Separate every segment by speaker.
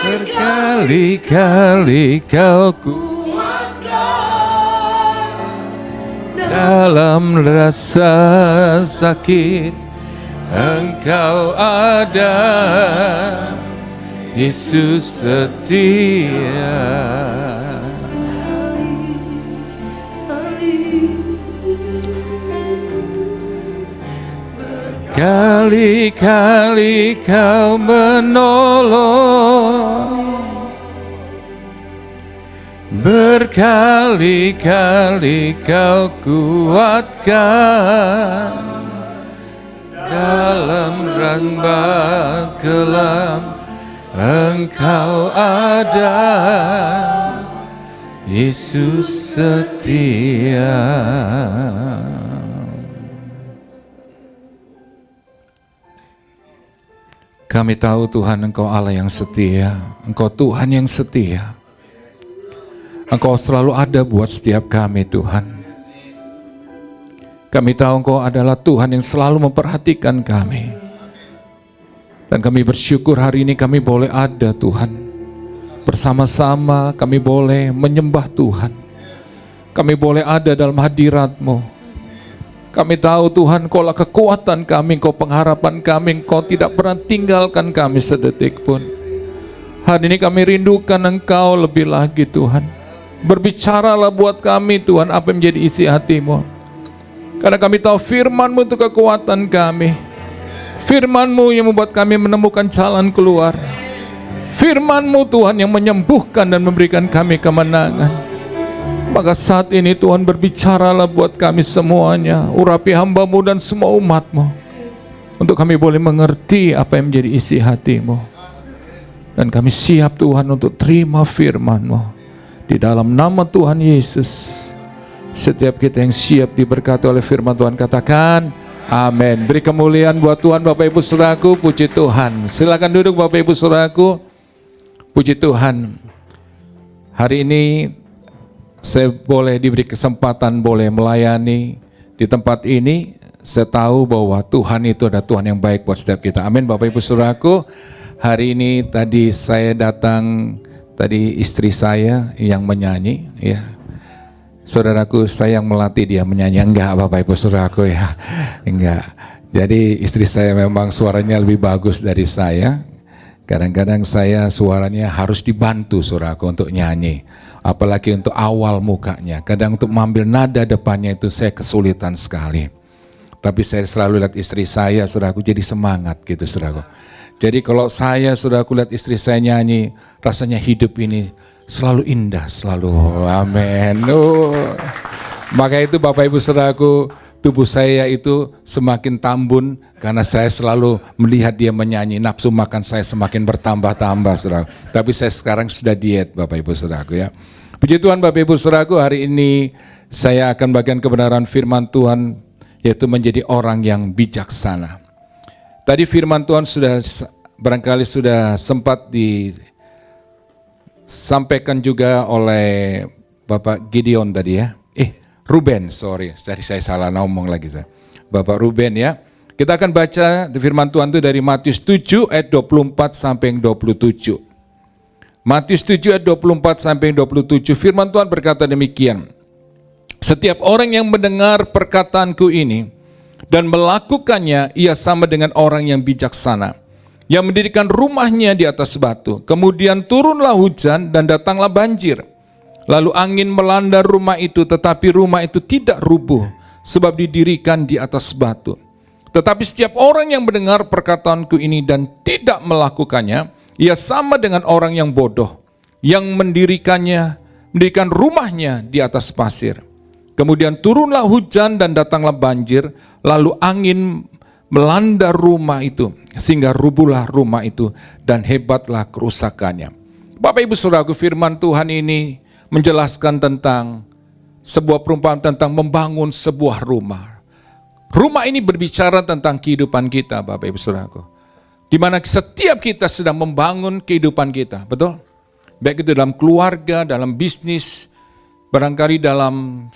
Speaker 1: Berkali-kali kau kuatkan dalam rasa sakit, Engkau ada, Yesus setia. Kali-kali kau menolong, berkali-kali kau kuatkan dalam ramba kelam, Engkau ada, Yesus setia. Kami tahu Tuhan, Engkau Allah yang setia, Engkau Tuhan yang setia. Engkau selalu ada buat setiap kami, Tuhan. Kami tahu Engkau adalah Tuhan yang selalu memperhatikan kami. Dan kami bersyukur hari ini kami boleh ada, Tuhan. Bersama-sama kami boleh menyembah Tuhan. Kami boleh ada dalam hadirat-Mu. Kami tahu Tuhan, Engkaulah kekuatan kami, Engkau pengharapan kami, Engkau tidak pernah tinggalkan kami sedetik pun. Hari ini kami rindukan Engkau lebih lagi, Tuhan. Berbicaralah buat kami, Tuhan, apa yang menjadi isi hati-Mu. Karena kami tahu firman-Mu itu kekuatan kami. Firman-Mu yang membuat kami menemukan jalan keluar. Firman-Mu Tuhan yang menyembuhkan dan memberikan kami kemenangan. Maka saat ini Tuhan berbicaralah buat kami semuanya, urapi hamba-Mu dan semua umat-Mu, untuk kami boleh mengerti apa yang menjadi isi hati-Mu. Dan kami siap Tuhan untuk terima firman-Mu. Di dalam nama Tuhan Yesus, setiap kita yang siap diberkati oleh firman Tuhan katakan amin. Beri kemuliaan buat Tuhan Bapak Ibu Saudaraku, puji Tuhan. Silakan duduk Bapak Ibu Saudaraku, puji Tuhan. Hari ini saya boleh diberi kesempatan boleh melayani di tempat ini. Saya tahu bahwa Tuhan itu adalah Tuhan yang baik buat setiap kita. Amin Bapak Ibu Saudaraku. Hari ini tadi saya datang, tadi istri saya yang menyanyi ya. Saudaraku, saya yang melatih dia menyanyi. Enggak Bapak Ibu Saudaraku ya. Enggak. Jadi istri saya memang suaranya lebih bagus dari saya. Kadang-kadang saya suaranya harus dibantu Saudaraku untuk nyanyi. Apalagi untuk awal mukanya. Kadang untuk mengambil nada depannya itu saya kesulitan sekali. Tapi saya selalu lihat istri saya, Saudaraku, jadi semangat gitu Saudaraku. Jadi kalau saya, Saudaraku, lihat istri saya nyanyi, rasanya hidup ini selalu indah, selalu. Amin. Maka itu Bapak Ibu Saudaraku, tubuh saya itu semakin tambun karena saya selalu melihat dia menyanyi. Nafsu makan saya semakin bertambah-tambah, Saudaraku. Tapi saya sekarang sudah diet, Bapak Ibu Saudaraku ya. Puji Tuhan Bapak Ibu Saudaraku, hari ini saya akan bagikan kebenaran firman Tuhan, yaitu menjadi orang yang bijaksana. Tadi firman Tuhan sudah barangkali sudah sempat disampaikan juga oleh Bapak Gideon tadi ya. Ruben, sorry, tadi saya salah ngomong lagi. Bapak Ruben ya. Kita akan baca di firman Tuhan itu dari Matius 7 ayat 24 sampai 27. Matius 7 ayat 24 sampai 27, firman Tuhan berkata demikian. Setiap orang yang mendengar perkataanku ini dan melakukannya, ia sama dengan orang yang bijaksana, yang mendirikan rumahnya di atas batu. Kemudian turunlah hujan dan datanglah banjir. Lalu angin melanda rumah itu, tetapi rumah itu tidak rubuh, sebab didirikan di atas batu. Tetapi setiap orang yang mendengar perkataanku ini dan tidak melakukannya, ia sama dengan orang yang bodoh, yang mendirikan rumahnya di atas pasir. Kemudian turunlah hujan dan datanglah banjir, lalu angin melanda rumah itu, sehingga rubuhlah rumah itu, dan hebatlah kerusakannya. Bapak Ibu Saudaraku, firman Tuhan ini menjelaskan tentang sebuah perumpamaan tentang membangun sebuah rumah. Rumah ini berbicara tentang kehidupan kita, Bapak Ibu Saudaraku. Di mana setiap kita sedang membangun kehidupan kita, betul? Baik itu dalam keluarga, dalam bisnis, barangkali dalam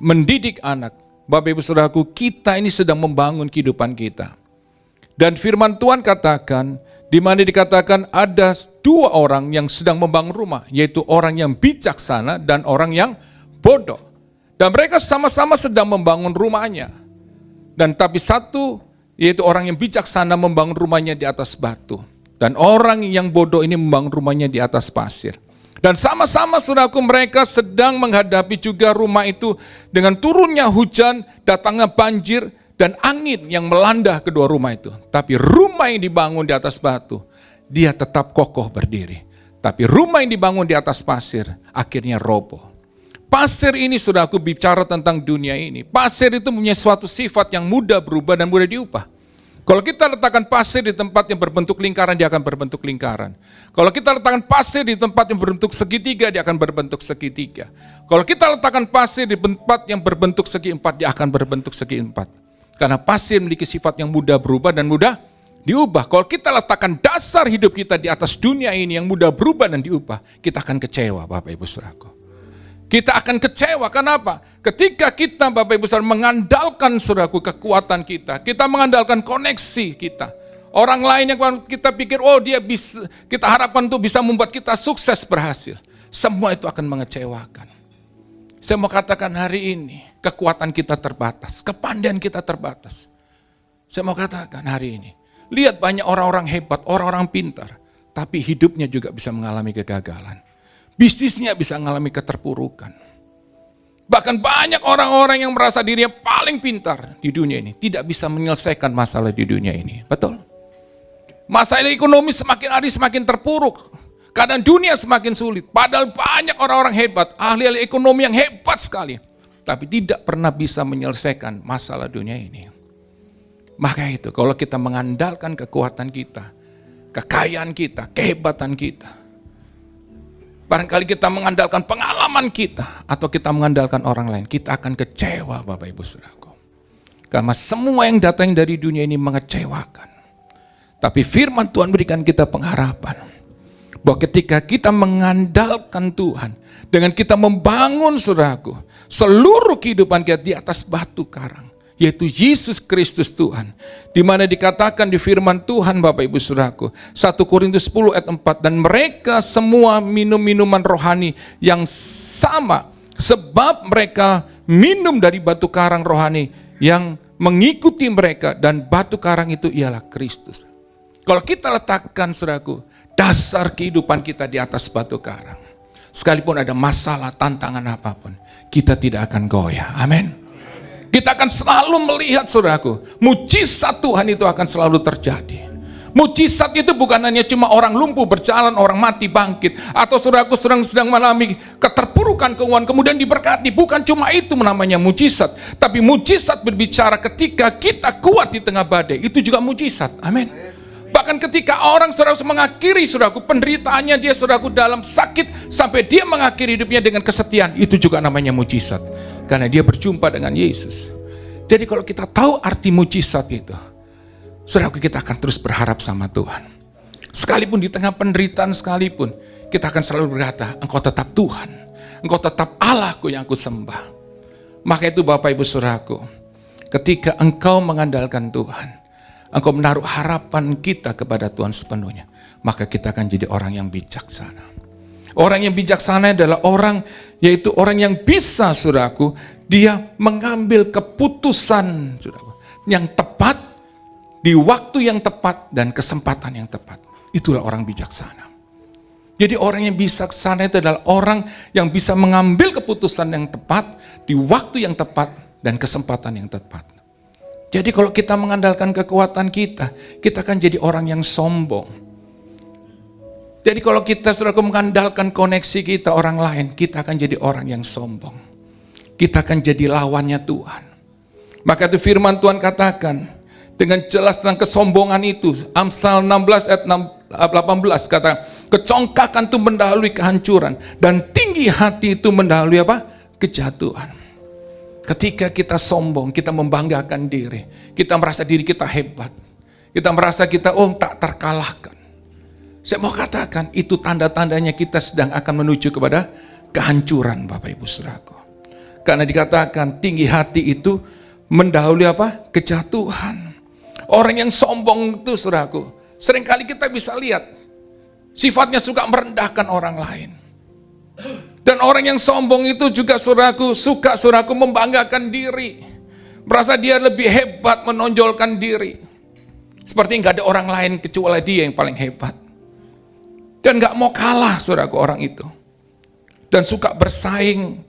Speaker 1: mendidik anak. Bapak Ibu Saudaraku, kita ini sedang membangun kehidupan kita. Dan firman Tuhan katakan, di mana dikatakan ada dua orang yang sedang membangun rumah, yaitu orang yang bijaksana dan orang yang bodoh. Dan mereka sama-sama sedang membangun rumahnya. Dan tapi satu, yaitu orang yang bijaksana membangun rumahnya di atas batu. Dan orang yang bodoh ini membangun rumahnya di atas pasir. Dan sama-sama saudaraku mereka sedang menghadapi juga rumah itu dengan turunnya hujan, datangnya banjir, dan angin yang melanda kedua rumah itu. Tapi rumah yang dibangun di atas batu, dia tetap kokoh berdiri. Tapi rumah yang dibangun di atas pasir, akhirnya roboh. Pasir ini saudaraku bicara tentang dunia ini. Pasir itu punya suatu sifat yang mudah berubah dan mudah diubah. Kalau kita letakkan pasir di tempat yang berbentuk lingkaran, dia akan berbentuk lingkaran. Kalau kita letakkan pasir di tempat yang berbentuk segitiga, dia akan berbentuk segitiga. Kalau kita letakkan pasir di tempat yang berbentuk segi empat, dia akan berbentuk segi empat. Karena pasir memiliki sifat yang mudah berubah dan mudah diubah. Kalau kita letakkan dasar hidup kita di atas dunia ini yang mudah berubah dan diubah, kita akan kecewa, Bapak Ibu Saudaraku. Kita akan kecewa, kenapa? Ketika kita Bapak Ibu Saudara mengandalkan saudaraku kekuatan kita mengandalkan koneksi kita. Orang lain yang kita pikir, oh dia bisa, kita harapkan tuh bisa membuat kita sukses berhasil. Semua itu akan mengecewakan. Saya mau katakan hari ini, kekuatan kita terbatas, kepandaian kita terbatas. Saya mau katakan hari ini, lihat banyak orang-orang hebat, orang-orang pintar, tapi hidupnya juga bisa mengalami kegagalan. Bisnisnya bisa mengalami keterpurukan. Bahkan banyak orang-orang yang merasa dirinya paling pintar di dunia ini tidak bisa menyelesaikan masalah di dunia ini. Betul? Masalah ekonomi semakin hari semakin terpuruk. Keadaan dunia semakin sulit. Padahal banyak orang-orang hebat, ahli-ahli ekonomi yang hebat sekali. Tapi tidak pernah bisa menyelesaikan masalah dunia ini. Maka itu, kalau kita mengandalkan kekuatan kita, kekayaan kita, kehebatan kita, barangkali kita mengandalkan pengalaman kita atau kita mengandalkan orang lain, kita akan kecewa Bapak Ibu Saudaraku. Karena semua yang datang dari dunia ini mengecewakan. Tapi firman Tuhan berikan kita pengharapan bahwa ketika kita mengandalkan Tuhan, dengan kita membangun saudaraku, seluruh kehidupan kita di atas batu karang, yaitu Yesus Kristus Tuhan. Di mana dikatakan di firman Tuhan Bapak Ibu Saudaraku, 1 Korintus 10 ayat 4, dan mereka semua minum minuman rohani yang sama, sebab mereka minum dari batu karang rohani yang mengikuti mereka, dan batu karang itu ialah Kristus. Kalau kita letakkan saudaraku, dasar kehidupan kita di atas batu karang, sekalipun ada masalah, tantangan apapun, kita tidak akan goyah. Amin. Kita akan selalu melihat saudaraku, mujizat Tuhan itu akan selalu terjadi. Mujizat itu bukan hanya cuma orang lumpuh berjalan, orang mati bangkit, atau saudaraku sedang mengalami keterpurukan keuangan kemudian diberkati. Bukan cuma itu namanya mujizat, tapi mujizat berbicara ketika kita kuat di tengah badai, itu juga mujizat. Amin. Bahkan ketika orang saudaraku mengakhiri saudaraku penderitaannya, dia saudaraku dalam sakit sampai dia mengakhiri hidupnya dengan kesetiaan, itu juga namanya mujizat. Karena dia berjumpa dengan Yesus. Jadi kalau kita tahu arti mujizat itu, saudaraku, kita akan terus berharap sama Tuhan. Sekalipun di tengah penderitaan sekalipun, kita akan selalu berkata, Engkau tetap Tuhan, Engkau tetap Allahku yang aku sembah. Maka itu Bapak Ibu saudaraku, ketika engkau mengandalkan Tuhan, engkau menaruh harapan kita kepada Tuhan sepenuhnya, maka kita akan jadi orang yang bijaksana. Orang yang bijaksana adalah orang, yaitu orang yang bisa, saudaraku, dia mengambil keputusan, saudaraku, yang tepat, di waktu yang tepat, dan kesempatan yang tepat. Itulah orang bijaksana. Jadi orang yang bijaksana itu adalah orang yang bisa mengambil keputusan yang tepat, di waktu yang tepat, dan kesempatan yang tepat. Jadi kalau kita mengandalkan kekuatan kita akan jadi orang yang sombong. Jadi kalau kita saudara mengandalkan koneksi kita orang lain, kita akan jadi orang yang sombong. Kita akan jadi lawannya Tuhan. Maka itu firman Tuhan katakan dengan jelas tentang kesombongan itu. Amsal 16 ayat 18 kata, kecongkakan itu mendahului kehancuran dan tinggi hati itu mendahului apa? Kejatuhan. Ketika kita sombong, kita membanggakan diri, kita merasa diri kita hebat, kita merasa kita tak terkalahkan. Saya mau katakan, itu tanda-tandanya kita sedang akan menuju kepada kehancuran Bapak Ibu Saudaraku. Karena dikatakan tinggi hati itu mendahului apa? Kejatuhan. Orang yang sombong itu, saudaraku, seringkali kita bisa lihat sifatnya suka merendahkan orang lain. Dan orang yang sombong itu juga, saudaraku, suka, saudaraku, membanggakan diri. Merasa dia lebih hebat, menonjolkan diri. Seperti nggak ada orang lain kecuali dia yang paling hebat. Dan nggak mau kalah, saudaraku, orang itu. Dan suka bersaing.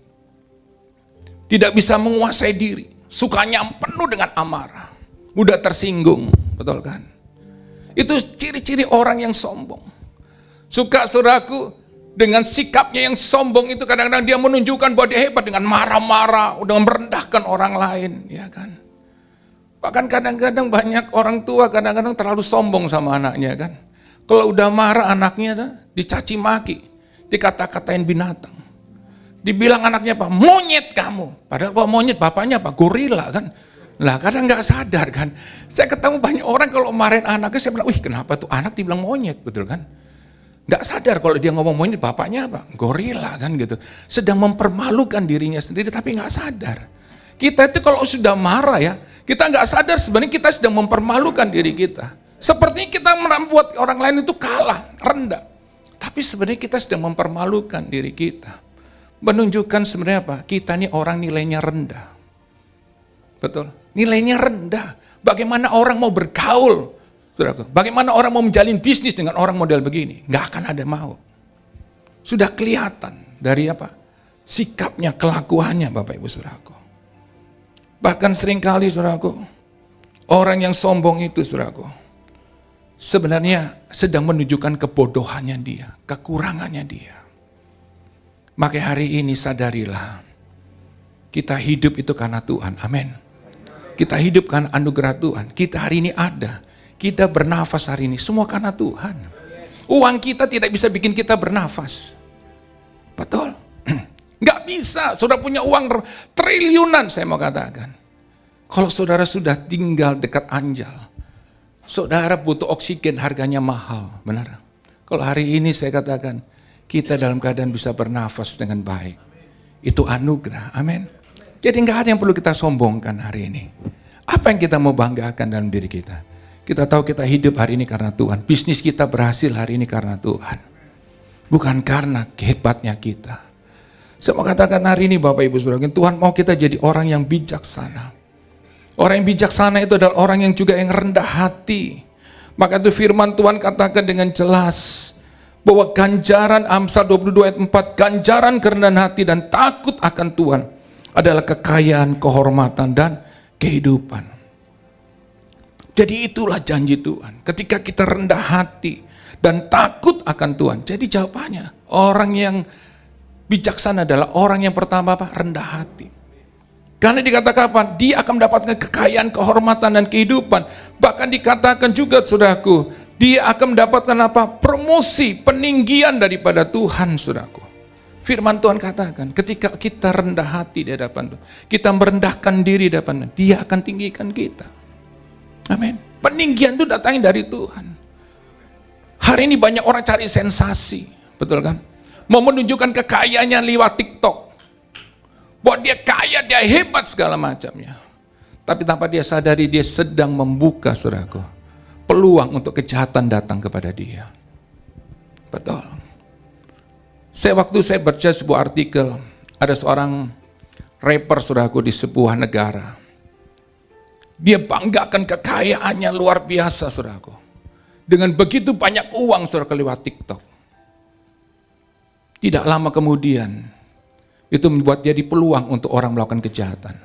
Speaker 1: Tidak bisa menguasai diri, sukanya penuh dengan amarah, mudah tersinggung, betul kan? Itu ciri-ciri orang yang sombong. Suka, saudaraku, dengan sikapnya yang sombong itu kadang-kadang dia menunjukkan bahwa dia hebat dengan marah-marah, dengan merendahkan orang lain, ya kan? Bahkan kadang-kadang banyak orang tua kadang-kadang terlalu sombong sama anaknya kan. Kalau udah marah anaknya dicaci maki, dikata-katain binatang. Dibilang anaknya apa? Monyet kamu. Padahal kalau monyet bapaknya apa? Gorila kan. Lah kadang nggak sadar kan. Saya ketemu banyak orang kalau marahin anaknya, saya bilang, wih kenapa tuh anak dibilang monyet, betul kan? Nggak sadar kalau dia ngomong monyet bapaknya apa? Gorila kan gitu. Sedang mempermalukan dirinya sendiri tapi nggak sadar. Kita itu kalau sudah marah ya, kita nggak sadar sebenarnya kita sedang mempermalukan diri kita. Sepertinya kita membuat orang lain itu kalah, rendah. Tapi sebenarnya kita sedang mempermalukan diri kita. Menunjukkan sebenarnya apa? Kita ini orang nilainya rendah. Betul? Nilainya rendah. Bagaimana orang mau bergaul? Saudaraku, bagaimana orang mau menjalin bisnis dengan orang model begini? Nggak akan ada mau. Sudah kelihatan dari apa? Sikapnya, kelakuannya, Bapak Ibu Saudaraku. Bahkan seringkali, saudaraku, orang yang sombong itu, saudaraku, sebenarnya sedang menunjukkan kebodohannya dia, kekurangannya dia. Maka hari ini sadarilah, kita hidup itu karena Tuhan, amin. Kita hidup karena anugerah Tuhan, kita hari ini ada, kita bernafas hari ini, semua karena Tuhan. Uang kita tidak bisa bikin kita bernafas, betul? Nggak bisa, saudara punya uang triliunan, saya mau katakan. Kalau saudara sudah tinggal dekat Anjal, saudara butuh oksigen, harganya mahal, benar? Kalau hari ini saya katakan, kita dalam keadaan bisa bernafas dengan baik. Itu anugerah, amin. Jadi nggak ada yang perlu kita sombongkan hari ini. Apa yang kita mau banggakan dalam diri kita? Kita tahu kita hidup hari ini karena Tuhan. Bisnis kita berhasil hari ini karena Tuhan. Bukan karena kehebatnya kita. Saya mau katakan hari ini Bapak Ibu Saudara, Tuhan mau kita jadi orang yang bijaksana. Orang yang bijaksana itu adalah orang yang juga yang rendah hati. Maka itu firman Tuhan katakan dengan jelas, bahwa ganjaran Amsal 22 ayat 4, ganjaran kerendahan hati dan takut akan Tuhan adalah kekayaan, kehormatan, dan kehidupan. Jadi itulah janji Tuhan. Ketika kita rendah hati dan takut akan Tuhan. Jadi jawabannya, orang yang bijaksana adalah orang yang pertama apa? Rendah hati. Karena dikatakan apa? Dia akan mendapatkan kekayaan, kehormatan, dan kehidupan. Bahkan dikatakan juga, saudaraku, dia akan mendapatkan apa? Promosi, peninggian daripada Tuhan, saudaraku. Firman Tuhan katakan, ketika kita rendah hati di hadapan Tuhan, kita merendahkan diri di hadapan Tuhan, Dia akan tinggikan kita. Amin. Peninggian itu datangnya dari Tuhan. Hari ini banyak orang cari sensasi, betul kan? Mau menunjukkan kekayaannya lewat TikTok. Bahwa dia kaya, dia hebat segala macamnya. Tapi tanpa dia sadari, dia sedang membuka, saudaraku, peluang untuk kejahatan datang kepada dia. Betul. Waktu saya baca sebuah artikel, ada seorang rapper, saudaraku, di sebuah negara. Dia banggakan kekayaannya luar biasa, saudaraku. Dengan begitu banyak uang, saudaraku, lewat TikTok. Tidak lama kemudian, itu membuat jadi peluang untuk orang melakukan kejahatan.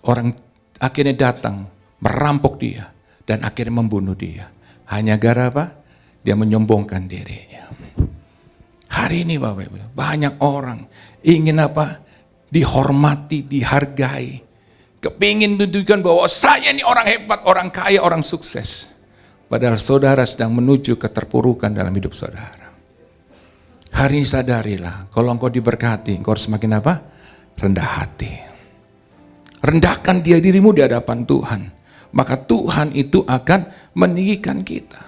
Speaker 1: Orang akhirnya datang, merampok dia, dan akhirnya membunuh dia. Hanya gara apa? Dia menyombongkan dirinya. Hari ini Bapak Ibu, banyak orang ingin apa? Dihormati, dihargai. Kepingin tunjukkan bahwa saya ini orang hebat, orang kaya, orang sukses. Padahal saudara sedang menuju keterpurukan dalam hidup saudara. Hari ini sadarilah, kalau engkau diberkati, engkau harus semakin apa? Rendah hati. Rendahkan dia dirimu di hadapan Tuhan. Maka Tuhan itu akan meninggikan kita.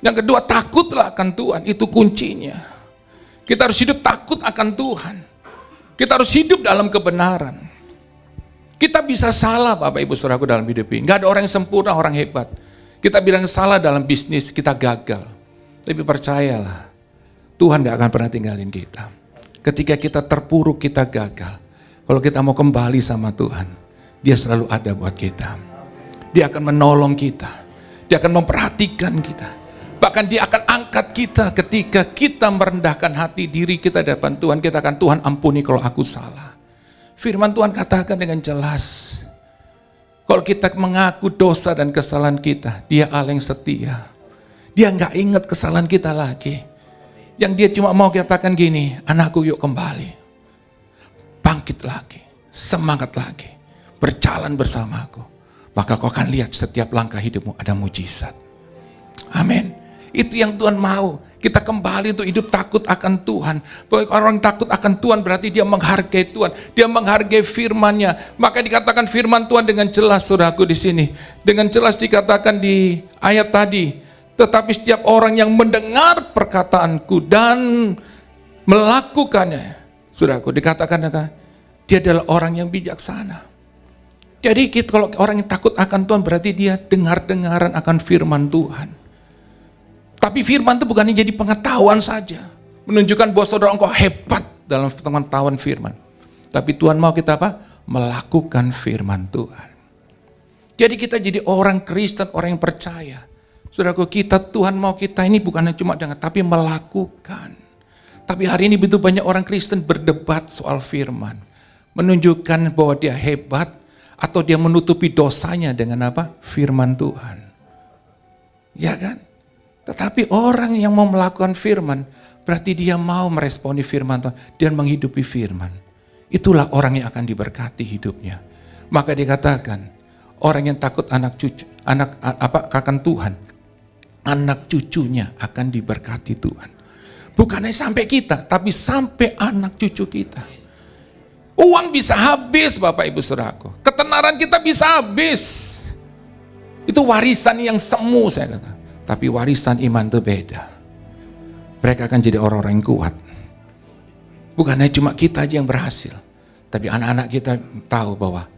Speaker 1: Yang kedua, takutlah akan Tuhan, itu kuncinya. Kita harus hidup takut akan Tuhan. Kita harus hidup dalam kebenaran. Kita bisa salah Bapak Ibu Saudaraku dalam hidup ini. Nggak ada orang yang sempurna, orang hebat. Kita bilang salah dalam bisnis, kita gagal. Tapi percayalah, Tuhan nggak akan pernah tinggalin kita. Ketika kita terpuruk, kita gagal. Kalau kita mau kembali sama Tuhan, Dia selalu ada buat kita. Dia akan menolong kita. Dia akan memperhatikan kita. Bahkan Dia akan angkat kita ketika kita merendahkan hati diri kita di depan Tuhan. Kita akan, Tuhan ampuni kalau aku salah. Firman Tuhan katakan dengan jelas, kalau kita mengaku dosa dan kesalahan kita, Dia Allah yang setia. Dia nggak ingat kesalahan kita lagi. Yang Dia cuma mau katakan gini, anakku yuk kembali. Bangkit lagi, semangat lagi, berjalan bersamaku. Maka kau akan lihat setiap langkah hidupmu ada mujizat. Amin. Itu yang Tuhan mau. Kita kembali untuk hidup takut akan Tuhan. Orang takut akan Tuhan berarti dia menghargai Tuhan. Dia menghargai firman-Nya. Maka dikatakan firman Tuhan dengan jelas, saudaraku di sini. Dengan jelas dikatakan di ayat tadi. Tetapi setiap orang yang mendengar perkataanku dan melakukannya, saudaraku, dikatakan dia adalah orang yang bijaksana. Jadi kalau orang yang takut akan Tuhan berarti dia dengar-dengaran akan firman Tuhan. Tapi firman itu bukan jadi pengetahuan saja. Menunjukkan bahwa saudara engkau hebat dalam pengetahuan firman. Tapi Tuhan mau kita apa? Melakukan firman Tuhan. Jadi kita jadi orang Kristen, orang yang percaya. Saudaraku, Tuhan mau kita ini bukan cuma dengar, tapi melakukan. Tapi hari ini begitu banyak orang Kristen berdebat soal firman. Menunjukkan bahwa dia hebat, atau dia menutupi dosanya dengan apa? Firman Tuhan. Ya kan? Tetapi orang yang mau melakukan firman, berarti dia mau meresponi firman Tuhan dan menghidupi firman. Itulah orang yang akan diberkati hidupnya. Maka dikatakan, orang yang takut akan Tuhan, anak cucunya akan diberkati Tuhan. Bukan hanya sampai kita, tapi sampai anak cucu kita. Uang bisa habis Bapak Ibu Saudaraku. Ketenaran kita bisa habis. Itu warisan yang semu saya kata. Tapi warisan iman itu beda. Mereka akan jadi orang-orang yang kuat. Bukan hanya cuma kita aja yang berhasil. Tapi anak-anak kita tahu bahwa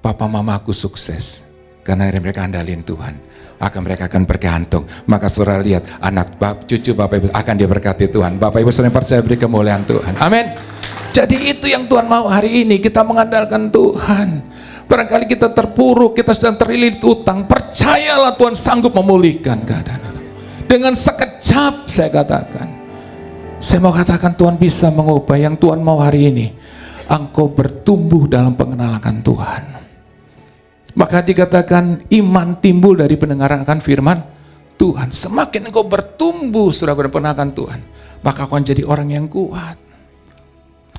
Speaker 1: papa mamaku sukses. Karena mereka andalin Tuhan. Mereka akan bergantung. Maka saudara lihat anak cucu Bapak Ibu akan diberkati Tuhan. Bapak Ibu saudara percaya beri kemuliaan Tuhan. Amin. Jadi itu yang Tuhan mau hari ini. Kita mengandalkan Tuhan. Barangkali kita terpuruk, kita sedang terlilit utang. Percayalah Tuhan sanggup memulihkan keadaan itu. Dengan sekejap saya katakan. Saya mau katakan Tuhan bisa mengubah. Yang Tuhan mau hari ini, engkau bertumbuh dalam pengenalan Tuhan. Maka dikatakan iman timbul dari pendengaran akan firman Tuhan. Semakin engkau bertumbuh sudah berpengenalan Tuhan, maka kau akan jadi orang yang kuat.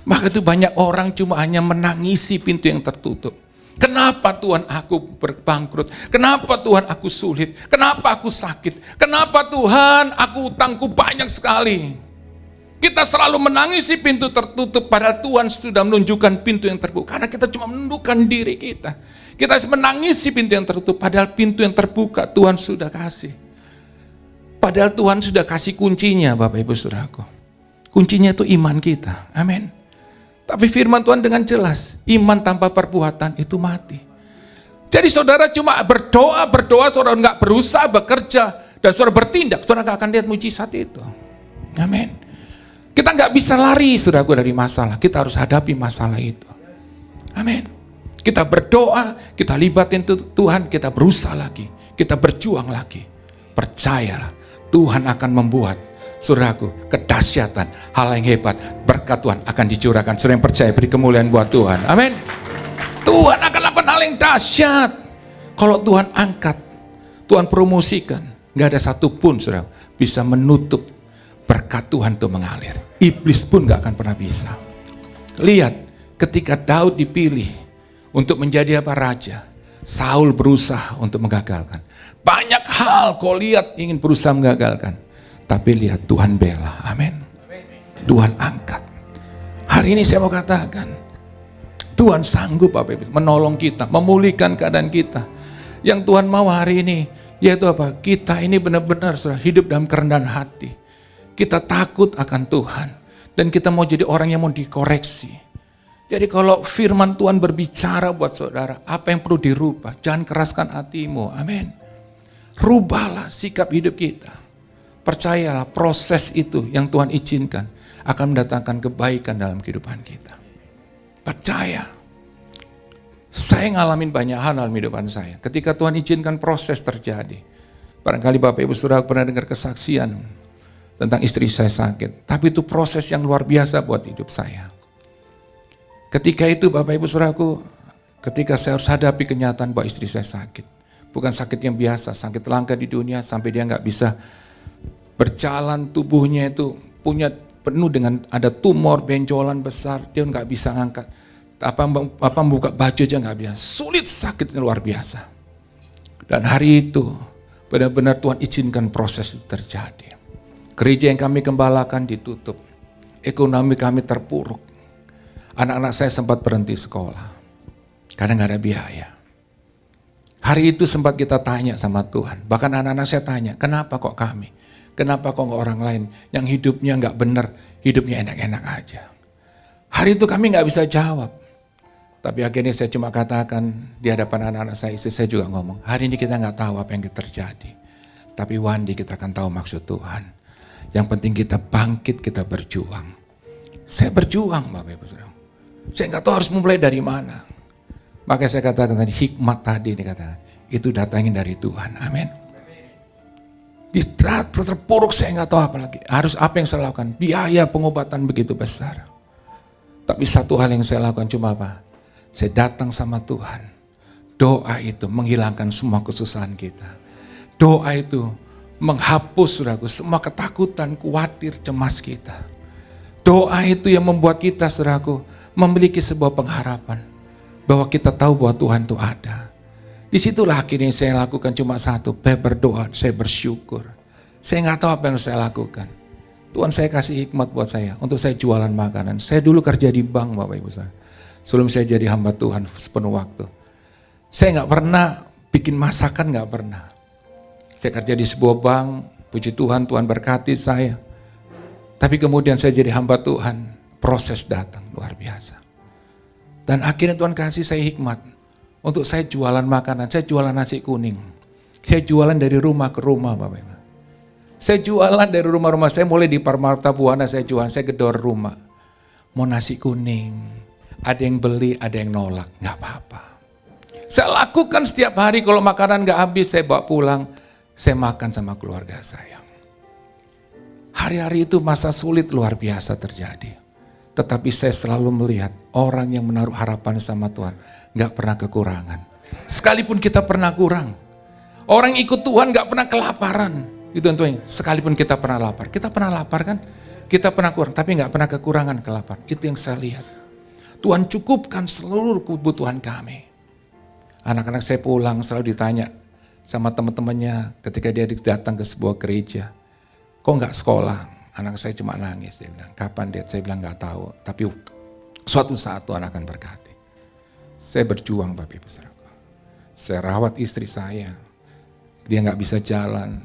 Speaker 1: Maka itu banyak orang cuma hanya menangisi pintu yang tertutup. Kenapa Tuhan aku berbangkrut? Kenapa Tuhan aku sulit? Kenapa aku sakit? Kenapa Tuhan aku utangku banyak sekali? Kita selalu menangisi pintu tertutup padahal Tuhan sudah menunjukkan pintu yang terbuka. Karena kita cuma menundukkan diri kita. Kita menangisi pintu yang tertutup padahal pintu yang terbuka Tuhan sudah kasih. Padahal Tuhan sudah kasih kuncinya Bapak Ibu Saudaraku. Kuncinya itu iman kita. Amin. Tapi firman Tuhan dengan jelas, iman tanpa perbuatan itu mati. Jadi saudara cuma berdoa, saudara nggak berusaha bekerja, dan saudara bertindak, saudara nggak akan lihat mujizat itu. Amin. Kita nggak bisa lari, saudaraku, dari masalah. Kita harus hadapi masalah itu. Amin. Kita berdoa, kita libatin Tuhan, kita berusaha lagi, kita berjuang lagi. Percayalah, Tuhan akan membuat saudaraku, kedahsyatan, hal yang hebat, berkat Tuhan akan dicurahkan. Saudara yang percaya, beri kemuliaan buat Tuhan. Amin. Tuhan akan lakukan hal yang dahsyat. Kalau Tuhan angkat, Tuhan promosikan, nggak ada satupun saudara bisa menutup berkat Tuhan itu mengalir. Iblis pun nggak akan pernah bisa. Lihat, ketika Daud dipilih untuk menjadi raja, Saul berusaha untuk menggagalkan. Banyak hal kau lihat ingin berusaha menggagalkan. Tapi lihat Tuhan bela, amin. Tuhan angkat. Hari ini saya mau katakan, Tuhan sanggup Bapak Ibu menolong kita, memulihkan keadaan kita. Yang Tuhan mau hari ini, yaitu apa? Kita ini benar-benar hidup dalam kerendahan hati. Kita takut akan Tuhan. Dan kita mau jadi orang yang mau dikoreksi. Jadi kalau firman Tuhan berbicara buat saudara, apa yang perlu dirubah? Jangan keraskan hatimu, amin. Rubahlah sikap hidup kita. Percayalah proses itu yang Tuhan izinkan akan mendatangkan kebaikan dalam kehidupan kita. Percaya. Saya ngalamin banyak hal dalam kehidupan saya. Ketika Tuhan izinkan proses terjadi. Barangkali Bapak Ibu Saudara pernah dengar kesaksian tentang istri saya sakit. Tapi itu proses yang luar biasa buat hidup saya. Ketika itu Bapak Ibu Saudaraku, ketika saya harus hadapi kenyataan bahwa istri saya sakit. Bukan sakit yang biasa, sakit langka di dunia sampai dia nggak bisa berjalan, tubuhnya itu punya penuh dengan ada tumor, benjolan besar, dia nggak bisa ngangkat. Apa membuka baju aja nggak bisa, sulit, sakitnya luar biasa. Dan hari itu benar-benar Tuhan izinkan proses itu terjadi. Gereja yang kami gembalakan ditutup, ekonomi kami terpuruk. Anak-anak saya sempat berhenti sekolah, karena nggak ada biaya. Hari itu sempat kita tanya sama Tuhan, bahkan anak-anak saya tanya, kenapa kok kami? Kenapa kok nggak orang lain yang hidupnya nggak benar, hidupnya enak-enak aja? Hari itu kami nggak bisa jawab. Tapi akhirnya saya cuma katakan di hadapan anak-anak saya, istri saya juga ngomong, hari ini kita nggak tahu apa yang terjadi. Tapi one day kita akan tahu maksud Tuhan. Yang penting kita bangkit, kita berjuang. Saya berjuang Bapak Ibu Saudara. Saya nggak tahu harus mulai dari mana. Makanya saya katakan tadi, hikmat tadi dikatakan, itu datangin dari Tuhan, amin. Di saat terpuruk saya nggak tahu apa lagi, harus apa yang saya lakukan, biaya pengobatan begitu besar. Tapi satu hal yang saya lakukan cuma apa? Saya datang sama Tuhan. Doa itu menghilangkan semua kesusahan kita. Doa itu menghapus saudaraku semua ketakutan, khawatir, cemas kita. Doa itu yang membuat kita saudaraku memiliki sebuah pengharapan bahwa kita tahu bahwa Tuhan itu ada. Disitulah akhirnya saya lakukan cuma satu, saya berdoa, saya bersyukur. Saya nggak tahu apa yang saya lakukan. Tuhan saya kasih hikmat buat saya untuk saya jualan makanan. Saya dulu kerja di bank Bapak Ibu saya. Sebelum saya jadi hamba Tuhan sepenuh waktu. Saya nggak pernah bikin masakan, nggak pernah. Saya kerja di sebuah bank, puji Tuhan, Tuhan berkati saya. Tapi kemudian saya jadi hamba Tuhan, proses datang luar biasa. Dan akhirnya Tuhan kasih saya hikmat untuk saya jualan makanan, saya jualan nasi kuning. Saya jualan dari rumah ke rumah Bapak Ibu. Saya jualan dari rumah-rumah, saya mulai di Parmarta Buana saya jualan, saya gedor rumah. Mau nasi kuning, ada yang beli, ada yang nolak, nggak apa-apa. Saya lakukan setiap hari, kalau makanan nggak habis saya bawa pulang, saya makan sama keluarga saya. Hari-hari itu masa sulit luar biasa terjadi. Tetapi saya selalu melihat orang yang menaruh harapan sama Tuhan nggak pernah kekurangan. Sekalipun kita pernah kurang, orang ikut Tuhan nggak pernah kelaparan. Itu tentunya. Sekalipun kita pernah lapar kan? Kita pernah kurang, tapi nggak pernah kekurangan kelaparan. Itu yang saya lihat. Tuhan cukupkan seluruh kebutuhan kami. Anak-anak saya pulang selalu ditanya sama teman-temannya ketika dia datang ke sebuah gereja, kok nggak sekolah? Anak saya cuma nangis, dia bilang, kapan Dad? Saya bilang nggak tahu, tapi suatu saat Tuhan akan berkati. Saya berjuang Bapak Ibu Saudara. Saya rawat istri saya, dia nggak bisa jalan.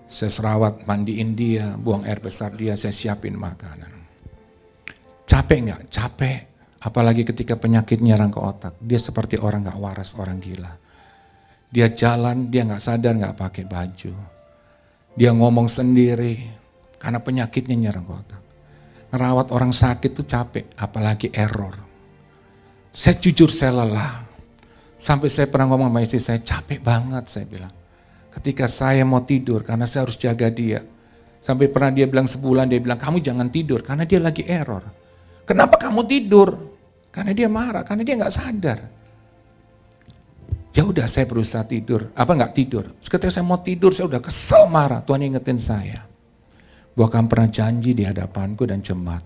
Speaker 1: Saya rawat, mandiin dia, buang air besar dia, saya siapin makanan. Capek nggak? Capek. Apalagi ketika penyakit nyerang ke otak, dia seperti orang nggak waras, orang gila. Dia jalan, dia nggak sadar, nggak pakai baju. Dia ngomong sendiri. Karena penyakitnya nyerang ke otak. Ngerawat orang sakit itu capek, apalagi error. Saya jujur, saya lelah. Sampai saya pernah ngomong sama istri saya, capek banget saya bilang. Ketika saya mau tidur, karena saya harus jaga dia. Sampai pernah dia bilang sebulan, dia bilang, kamu jangan tidur, karena dia lagi error. Kenapa kamu tidur? Karena dia marah, karena dia nggak sadar. Ya udah, saya berusaha tidur, nggak tidur. Ketika saya mau tidur, saya udah kesel marah, Tuhan ingetin saya. Bahwa kamu pernah janji di hadapanku dan jemaat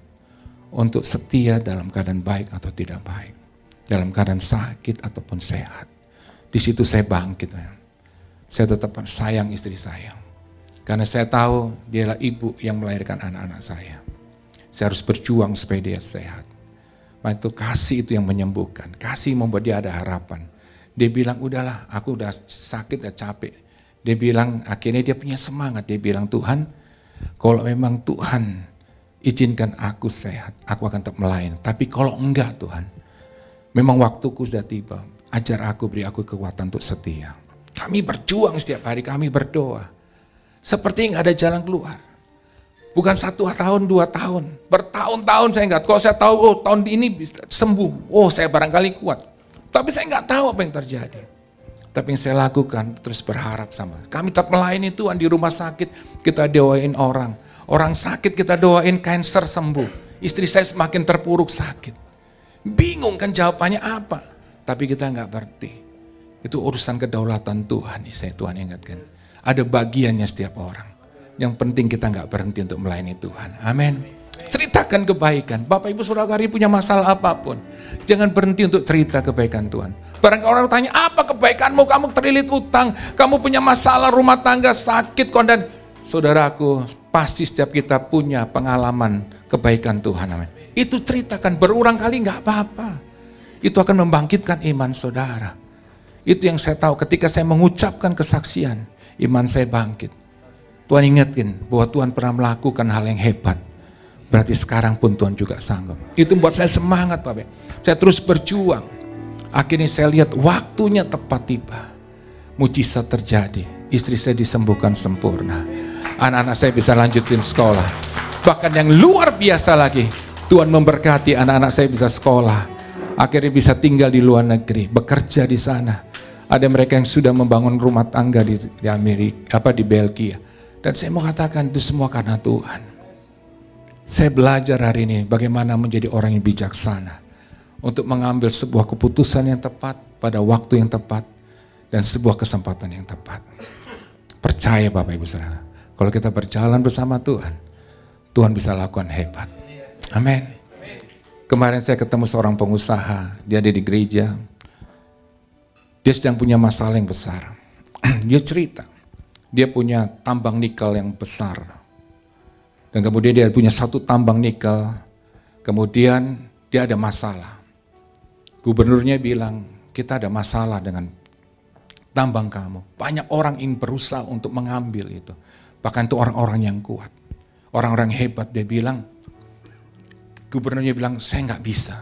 Speaker 1: untuk setia dalam keadaan baik atau tidak baik, dalam keadaan sakit ataupun sehat. Di situ saya bangkit. Saya tetap sayang istri saya, karena saya tahu dialah ibu yang melahirkan anak-anak saya. Saya harus berjuang supaya dia sehat. Maka itu kasih itu yang menyembuhkan, kasih membuat dia ada harapan. Dia bilang, udahlah, aku udah sakit, udah capek. Dia bilang, akhirnya dia punya semangat. Dia bilang, Tuhan, kalau memang Tuhan izinkan aku sehat, aku akan tetap melayani. Tapi kalau enggak Tuhan, memang waktuku sudah tiba, ajar aku, beri aku kekuatan untuk setia. Kami berjuang setiap hari, kami berdoa. Seperti nggak ada jalan keluar. Bukan 1 tahun, 2 tahun, bertahun-tahun saya nggak. Kalau saya tahu, oh tahun ini bisa sembuh, oh saya barangkali kuat. Tapi saya nggak tahu apa yang terjadi. Tapi yang saya lakukan terus berharap sama. Kami tetap melayani Tuhan di rumah sakit, kita doain orang. Orang sakit kita doain cancer sembuh. Istri saya semakin terpuruk sakit. Bingung kan jawabannya apa. Tapi kita nggak berhenti. Itu urusan kedaulatan Tuhan, saya Tuhan ingatkan. Ada bagiannya setiap orang. Yang penting kita nggak berhenti untuk melayani Tuhan. Amin. Ceritakan kebaikan. Bapak Ibu Saudara hari punya masalah apapun, jangan berhenti untuk cerita kebaikan Tuhan. Barangkali orang tanya, apa kebaikanmu? Kamu terlilit utang, kamu punya masalah rumah tangga, sakit, kondan. Saudaraku, pasti setiap kita punya pengalaman kebaikan Tuhan. Amin. Itu ceritakan berulang kali nggak apa-apa. Itu akan membangkitkan iman saudara. Itu yang saya tahu ketika saya mengucapkan kesaksian, iman saya bangkit. Tuhan ingatkan bahwa Tuhan pernah melakukan hal yang hebat. Berarti sekarang pun Tuhan juga sanggup. Itu membuat saya semangat Bapak. Saya terus berjuang. Akhirnya saya lihat waktunya tepat tiba. Mujizat terjadi. Istri saya disembuhkan sempurna. Anak-anak saya bisa lanjutin sekolah. Bahkan yang luar biasa lagi, Tuhan memberkati anak-anak saya bisa sekolah. Akhirnya bisa tinggal di luar negeri, bekerja di sana. Ada mereka yang sudah membangun rumah tangga di Amerika, di Belgia. Dan saya mau katakan itu semua karena Tuhan. Saya belajar hari ini bagaimana menjadi orang yang bijaksana. Untuk mengambil sebuah keputusan yang tepat pada waktu yang tepat. Dan sebuah kesempatan yang tepat. Percaya Bapak Ibu Saudara. Kalau kita berjalan bersama Tuhan, Tuhan bisa lakukan hebat. Amin. Kemarin saya ketemu seorang pengusaha. Dia ada di gereja. Dia sedang punya masalah yang besar. Dia cerita. Dia punya tambang nikel yang besar. Dan kemudian dia punya 1 tambang nikel. Kemudian dia ada masalah. Gubernurnya bilang, kita ada masalah dengan tambang kamu. Banyak orang ingin berusaha untuk mengambil itu. Bahkan itu orang-orang yang kuat. Orang-orang hebat. Dia bilang, gubernurnya bilang, saya nggak bisa.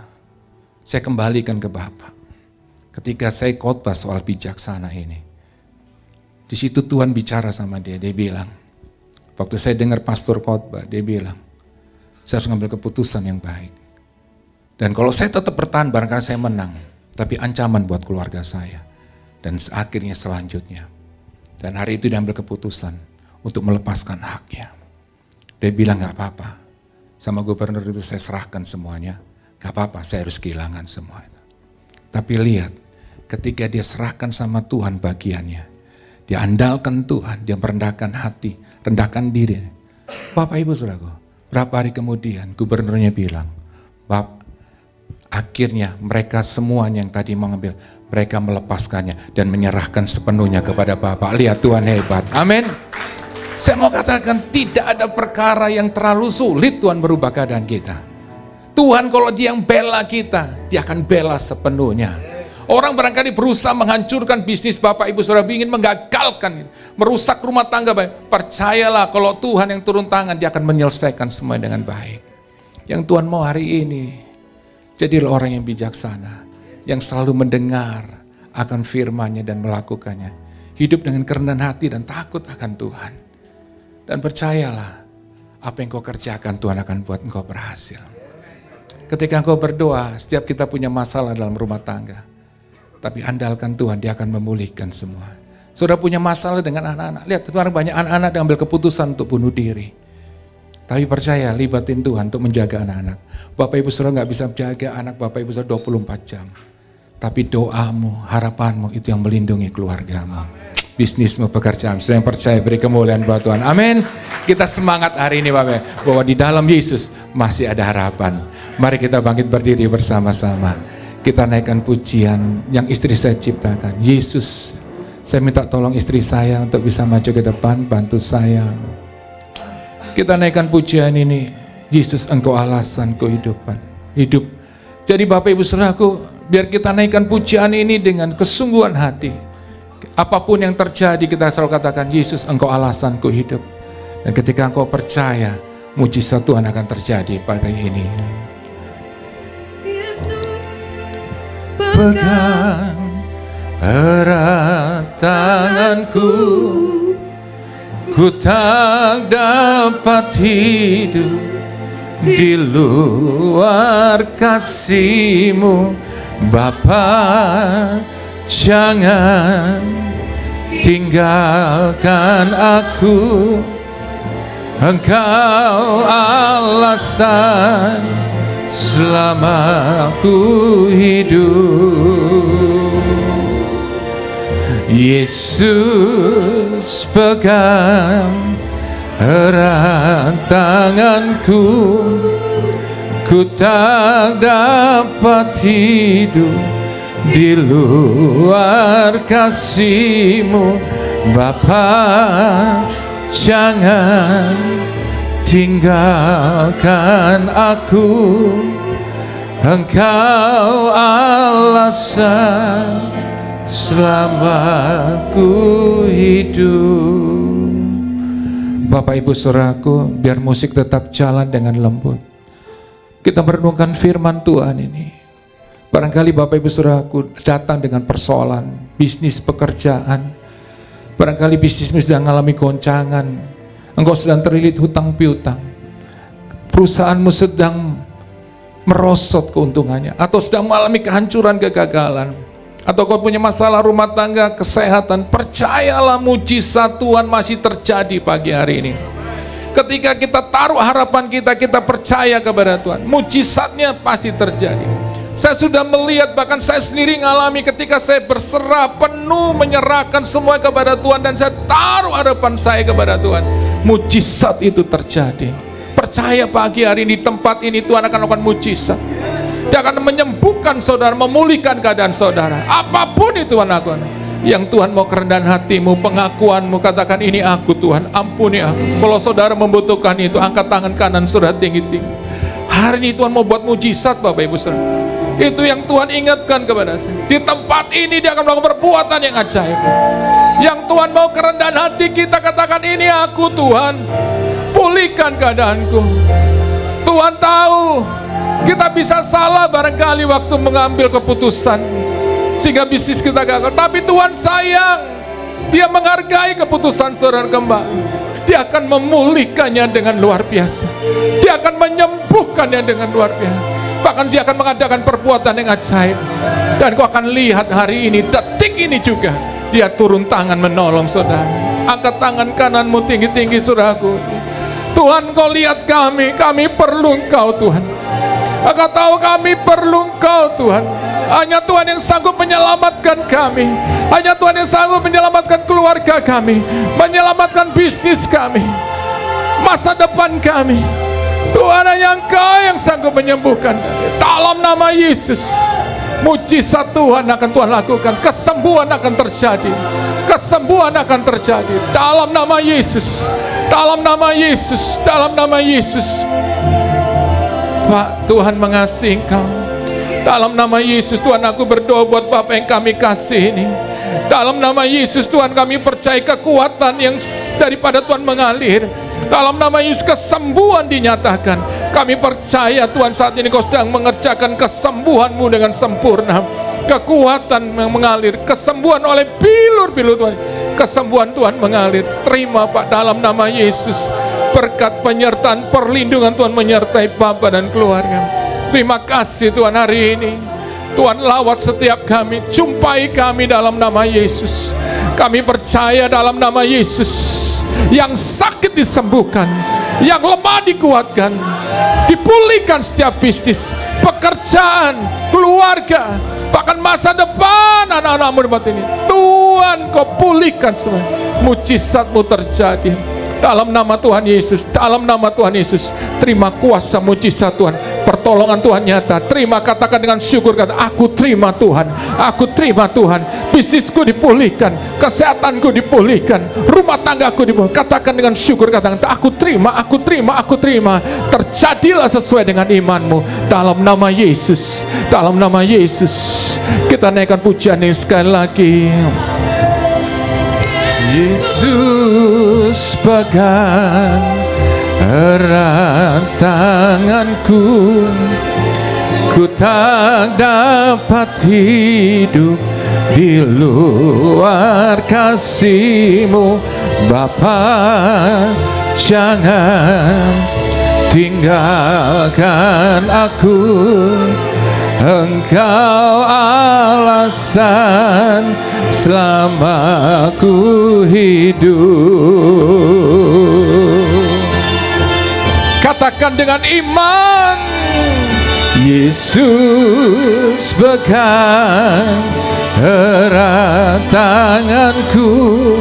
Speaker 1: Saya kembalikan ke Bapak. Ketika saya khotbah soal bijaksana ini. Di situ Tuhan bicara sama dia, dia bilang, waktu saya dengar pastor khotbah, dia bilang, saya harus mengambil keputusan yang baik. Dan kalau saya tetap bertahan, barangkali saya menang, tapi ancaman buat keluarga saya. Dan akhirnya selanjutnya. Dan hari itu dia ambil keputusan untuk melepaskan haknya. Dia bilang, gak apa-apa, sama gubernur itu saya serahkan semuanya, gak apa-apa, saya harus kehilangan semua itu. Tapi lihat, ketika dia serahkan sama Tuhan bagiannya, dia andalkan Tuhan, dia merendahkan hati, rendahkan diri. Bapak Ibu Saudaraku, berapa hari kemudian gubernurnya bilang, akhirnya mereka semuanya yang tadi mengambil, mereka melepaskannya dan menyerahkan sepenuhnya kepada Bapak. Lihat Tuhan hebat, amin. Saya mau katakan tidak ada perkara yang terlalu sulit Tuhan berubah keadaan kita. Tuhan kalau dia yang bela kita, dia akan bela sepenuhnya. Orang barangkali berusaha menghancurkan bisnis Bapak Ibu Saudara, ingin menggagalkan, merusak rumah tangga. Percayalah kalau Tuhan yang turun tangan, dia akan menyelesaikan semua dengan baik. Yang Tuhan mau hari ini, jadilah orang yang bijaksana, yang selalu mendengar akan firman-Nya dan melakukannya. Hidup dengan kerendahan hati dan takut akan Tuhan. Dan percayalah, apa yang kau kerjakan Tuhan akan buat engkau berhasil. Ketika engkau berdoa, setiap kita punya masalah dalam rumah tangga. Tapi andalkan Tuhan, dia akan memulihkan semua. Saudara punya masalah dengan anak-anak. Lihat, Tuhan banyak anak-anak yang ambil keputusan untuk bunuh diri. Tapi percaya, libatin Tuhan untuk menjaga anak-anak. Bapak Ibu Saudara gak bisa menjaga anak Bapak Ibu Saudara 24 jam. Tapi doamu, harapanmu itu yang melindungi keluargamu. Bisnismu, pekerjaan. Saudara yang percaya, beri kemuliaan buat Tuhan. Amin. Kita semangat hari ini Bapak, bahwa di dalam Yesus masih ada harapan. Mari kita bangkit berdiri bersama-sama. Kita naikkan pujian yang istri saya ciptakan. Yesus, saya minta tolong istri saya untuk bisa maju ke depan, bantu saya. Kita naikkan pujian ini. Yesus, Engkau alasan kehidupan, hidup. Jadi Bapak Ibu Saudaraku, biar kita naikkan pujian ini dengan kesungguhan hati. Apapun yang terjadi, kita selalu katakan, Yesus, Engkau alasanku hidup. Dan ketika engkau percaya, mujizat Tuhan akan terjadi pada ini.
Speaker 2: Yesus,
Speaker 1: Pegang erat tanganku, ku tak dapat hidup di luar kasih-Mu. Bapa, jangan tinggalkan aku, Engkau alasan selama ku hidup. Yesus, pegang erat tanganku, ku tak dapat hidup di luar kasih-Mu. Bapa, jangan tinggalkan aku, Engkau alasan selama ku hidup. Bapak Ibu Saudaraku, biar musik tetap jalan dengan lembut, kita merenungkan firman Tuhan ini. Barangkali Bapak Ibu Saudaraku datang dengan persoalan bisnis, pekerjaan. Barangkali bisnismu sedang mengalami goncangan, engkau sedang terlilit hutang piutang, perusahaanmu sedang merosot keuntungannya, atau sedang mengalami kehancuran, kegagalan, atau kau punya masalah rumah tangga, kesehatan. Percayalah, mujizat Tuhan masih terjadi pagi hari ini. Ketika kita taruh harapan kita, kita percaya kepada Tuhan, mujizatnya pasti terjadi. Saya sudah melihat, bahkan saya sendiri ngalami ketika saya berserah penuh, menyerahkan semua kepada Tuhan, dan saya taruh harapan saya kepada Tuhan, mujizat itu terjadi. Percaya pagi hari ini, tempat ini Tuhan akan lakukan mujizat. Dia akan menyembuhkan saudara, memulihkan keadaan saudara. Apapun itu Tuhan lakukan. Yang Tuhan mau kerendahan hatimu, pengakuanmu, katakan, ini aku Tuhan, ampuni aku. Kalau saudara membutuhkan itu, angkat tangan kanan saudara tinggi-tinggi. Hari ini Tuhan mau buat mujizat Bapak Ibu Saudara. Itu yang Tuhan ingatkan kepada saya. Di tempat ini Dia akan melakukan perbuatan yang ajaib. Yang Tuhan mau kerendahan hati kita, katakan, ini aku Tuhan, pulihkan keadaanku. Tuhan tahu kita bisa salah barangkali waktu mengambil keputusan sehingga bisnis kita gagal, tapi Tuhan sayang, Dia menghargai keputusan saudara kembali. Dia akan memulihkannya dengan luar biasa. Dia akan menyembuhkannya dengan luar biasa. Bahkan Dia akan mengadakan perbuatan yang ajaib. Dan kau akan lihat hari ini, detik ini juga, Dia turun tangan menolong saudara. Angkat tangan kananmu tinggi-tinggi saudaraku. Tuhan, Kau lihat kami perlu Engkau Tuhan. Engkau tahu kami perlu Engkau Tuhan. Hanya Tuhan yang sanggup menyelamatkan kami. Hanya Tuhan yang sanggup menyelamatkan keluarga kami, menyelamatkan bisnis kami, masa depan kami. Tuhan, hanya Engkau yang sanggup menyembuhkan kami. Dalam nama Yesus, mujizat Tuhan akan Tuhan lakukan. Kesembuhan akan terjadi. Kesembuhan akan terjadi. Dalam nama Yesus. Dalam nama Yesus. Dalam nama Yesus. Pak, Tuhan mengasihi Engkau. Dalam nama Yesus Tuhan, aku berdoa buat Bapak yang kami kasih ini. Dalam nama Yesus Tuhan, kami percaya kekuatan yang daripada Tuhan mengalir. Dalam nama Yesus, kesembuhan dinyatakan. Kami percaya Tuhan, saat ini Kau sedang mengerjakan kesembuhan-Mu dengan sempurna. Kekuatan yang mengalir, kesembuhan oleh bilur-bilur Tuhan. Kesembuhan Tuhan mengalir. Terima Pak, dalam nama Yesus. Berkat penyertaan, perlindungan Tuhan menyertai Bapak dan keluarga. Terima kasih Tuhan, hari ini Tuhan lawat setiap kami, jumpai kami dalam nama Yesus. Kami percaya dalam nama Yesus, yang sakit disembuhkan, yang lemah dikuatkan, dipulihkan setiap bisnis, pekerjaan, keluarga, bahkan masa depan anak-anakmu di tempat ini. Tuhan, Kau pulihkan semua, mujizat-Mu terjadi. Dalam nama Tuhan Yesus, dalam nama Tuhan Yesus, terima kuasa mujizat Tuhan, pertolongan Tuhan nyata. Terima, katakan dengan syukur, kata, aku terima Tuhan, aku terima Tuhan. Bisnisku dipulihkan, kesehatanku dipulihkan, rumah tanggaku dipulihkan. Katakan dengan syukur, katakan, aku terima, aku terima, aku terima. Terjadilah sesuai dengan imanmu. Dalam nama Yesus, dalam nama Yesus. Kita naikkan pujian ini sekali lagi. Yesus, pegang erat tanganku, ku tak dapat hidup di luar kasih-Mu. Bapa, jangan tinggalkan aku, Engkau alasan selama ku hidup. Katakan dengan iman, Yesus pegang erat tanganku,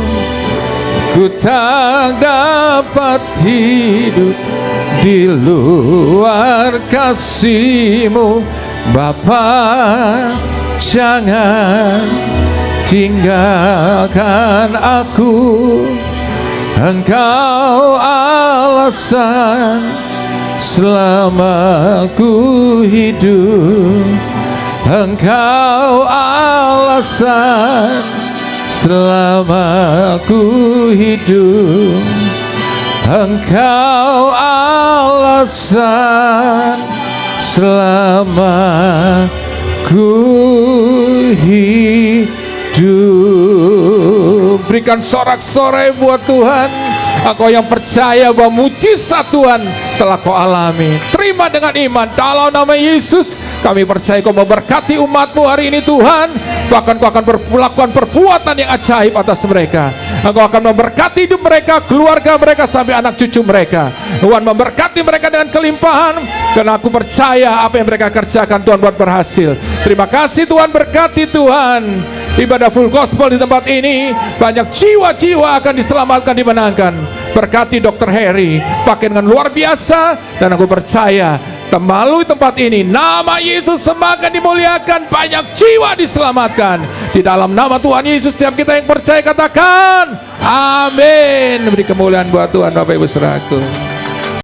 Speaker 1: ku tak dapat hidup di luar kasih-Mu. Bapa, jangan tinggalkan aku, Engkau alasan selama ku hidup, Engkau alasan selama ku hidup, Engkau alasan selama ku hidup. Berikan sorak-sorai buat Tuhan. Engkau yang percaya bahwa mujizat Tuhan telah kau alami. Terima dengan iman. Dalam nama Yesus, kami percaya kau memberkati umat-Mu hari ini Tuhan. Bahkan kau akan melakukan perbuatan yang ajaib atas mereka. Engkau akan memberkati hidup mereka, keluarga mereka, sampai anak cucu mereka. Tuhan memberkati mereka dengan kelimpahan, karena aku percaya apa yang mereka kerjakan Tuhan buat berhasil. Terima kasih Tuhan, berkati Tuhan. Ibadah full gospel di tempat ini, banyak jiwa-jiwa akan diselamatkan, dimenangkan. Berkati Dr. Harry, pakai dengan luar biasa, dan aku percaya melalui tempat ini nama Yesus semakin dimuliakan, banyak jiwa diselamatkan. Di dalam nama Tuhan Yesus, setiap kita yang percaya katakan amin. Beri kemuliaan buat Tuhan Bapak Ibu Saudaraku.